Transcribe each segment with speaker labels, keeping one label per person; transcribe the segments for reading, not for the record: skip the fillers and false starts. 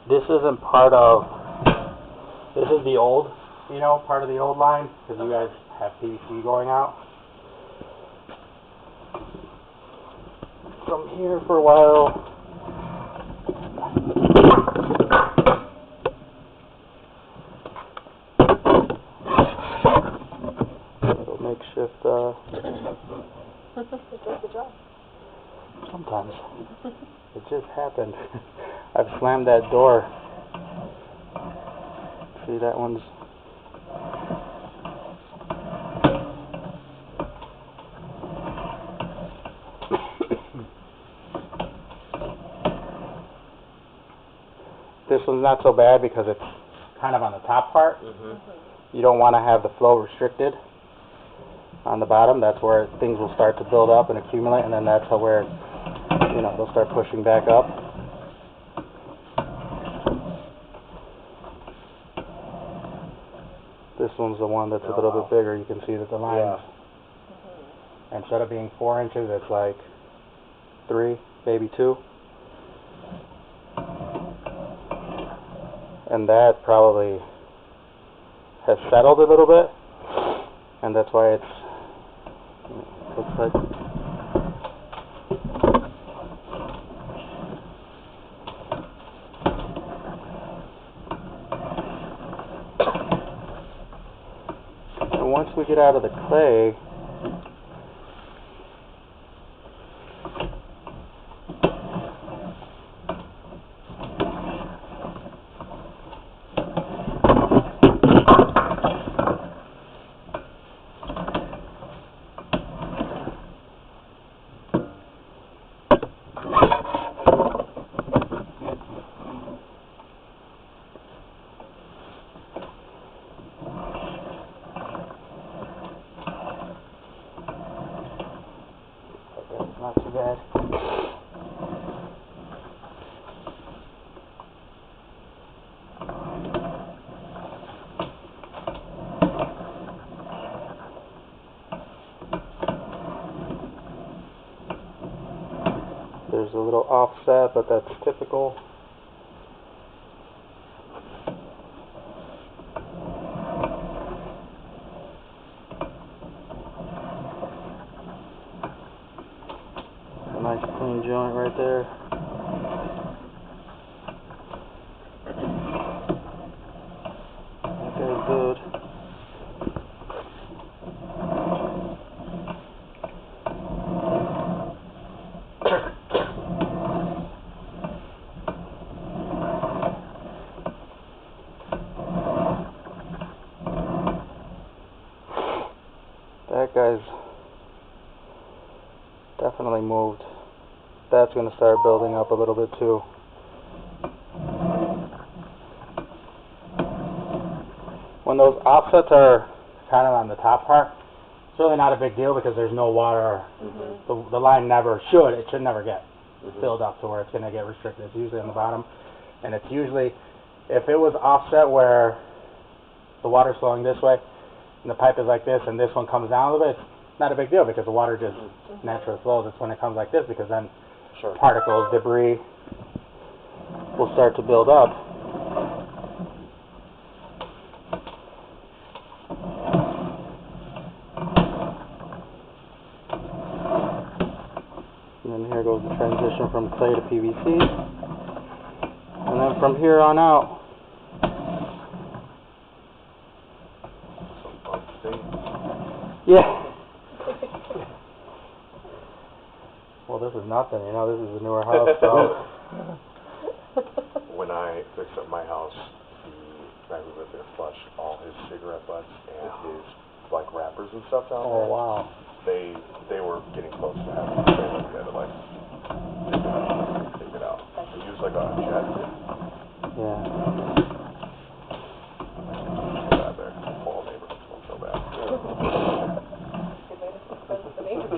Speaker 1: This isn't part of, this is the old, you know, part of the old line, because you guys have PVC going out. From here for a while. Little makeshift,
Speaker 2: It does the job.
Speaker 1: sometimes. It just happened. I've slammed that door. See, that one's... This one's not so bad because it's kind of on the top part. You don't want to have the flow restricted on the bottom. That's where things will start to build up and accumulate, and then that's how where, you know, they'll start pushing back up. This one's the one that's a little bit bigger. You can see that the lines, instead of being 4 inches, it's like 3, maybe 2. And that probably has settled a little bit, and that's why it's, looks like, and once we get out of the clay, not too bad. There's a little offset, but that's typical. A nice clean joint right there. That guy's good. That guy's definitely moved. That's going to start building up a little bit too. When those offsets are kind of on the top part, it's really not a big deal because there's no water. The line never should. It should never get filled up to where it's going to get restricted. It's usually on the bottom, and it's usually, if it was offset where the water's flowing this way and the pipe is like this and this one comes down a little bit, it's not a big deal because the water just naturally flows. It's when it comes like this because then particles, debris will start to build up. And then here goes the transition from clay to PVC. And then from here on out, yeah. Well, this is nothing, you know, this is a newer house, so.
Speaker 3: When I fixed up my house, the guy who lived there flushed all his cigarette butts and his, like, wrappers and stuff down there.
Speaker 1: Oh, wow.
Speaker 3: They were getting close to having to say that he had to, like, take it out. He used, like, a jet.
Speaker 1: Yeah.
Speaker 3: So bad there. The whole neighborhood smelled so bad.
Speaker 2: Good way to suspense the neighborhood.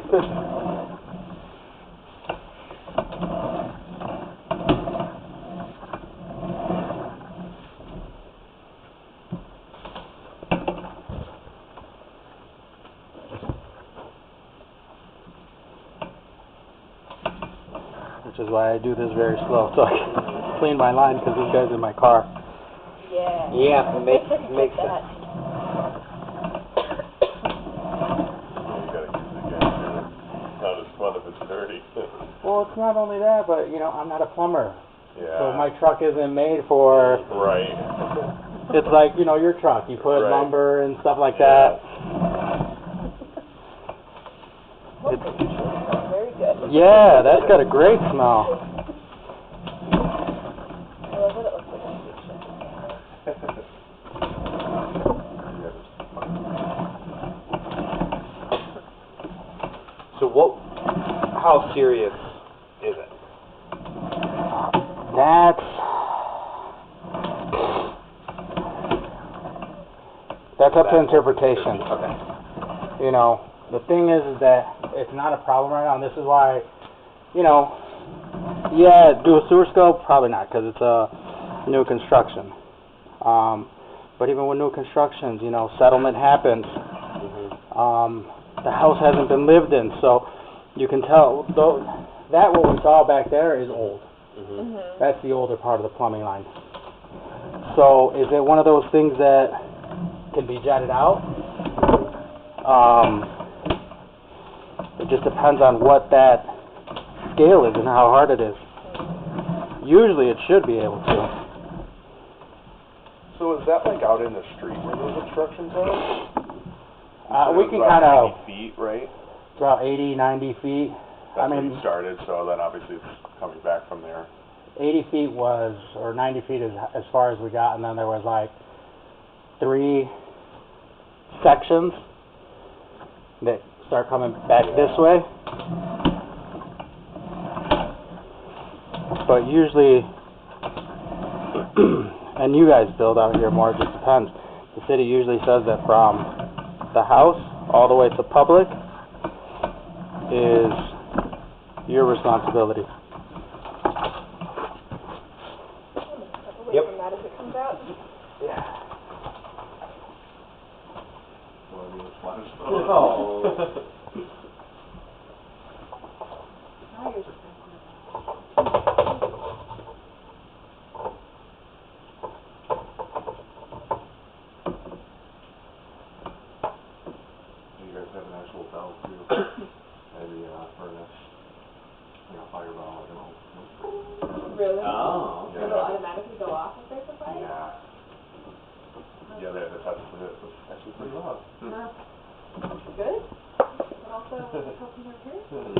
Speaker 1: is why I do this very slow, so I can clean my line because this guy's in my car.
Speaker 2: Yeah.
Speaker 4: Yeah, it makes
Speaker 2: Get
Speaker 4: sense.
Speaker 2: that.
Speaker 3: You gotta use it again, too. It's not as fun if it's dirty.
Speaker 1: Well, it's not only that, but, you know, I'm not a plumber.
Speaker 3: Yeah.
Speaker 1: So my truck isn't made for,
Speaker 3: Right.
Speaker 1: it's like, you know, your truck. You put
Speaker 3: Right.
Speaker 1: lumber and stuff like
Speaker 3: Yeah.
Speaker 1: that.
Speaker 2: Well, it smells very good.
Speaker 1: Yeah, that's got a great smell.
Speaker 2: I love that it looks like a picture.
Speaker 4: So how serious is it?
Speaker 1: That's up to interpretation.
Speaker 4: Okay.
Speaker 1: You know, the thing is that it's not a problem right now, and this is why, you know, yeah, do a sewer scope? Probably not, because it's a new construction. But even with new constructions, you know, settlement happens. The house hasn't been lived in, so you can tell, though, that what we saw back there is old. That's the older part of the plumbing line. So is it one of those things that can be jetted out? It just depends on what that scale is and how hard it is. Usually it should be able to.
Speaker 3: So is that like out in the street where those obstructions are?
Speaker 1: We can kind of,
Speaker 3: 80 feet, right?
Speaker 1: it's about 80, 90 feet.
Speaker 3: That's
Speaker 1: I
Speaker 3: where
Speaker 1: mean,
Speaker 3: you started, so then obviously it's coming back from there.
Speaker 1: 80 feet was, or 90 feet is as far as we got, and then there was like 3 sections that start coming back this way. But usually, and you guys build out here more, it just depends. The city usually says that from the house all the way to public is your responsibility.
Speaker 2: Yep. From that as it comes out.
Speaker 1: Yeah.
Speaker 3: Oh.
Speaker 2: Now you're just
Speaker 3: You guys have an actual bell too, and the furnace, fire bell,
Speaker 2: really?
Speaker 4: Oh,
Speaker 2: It will automatically go off if there's a fire?
Speaker 3: Yeah. Yeah, that's actually pretty loud.
Speaker 2: Good. But also helping your parents.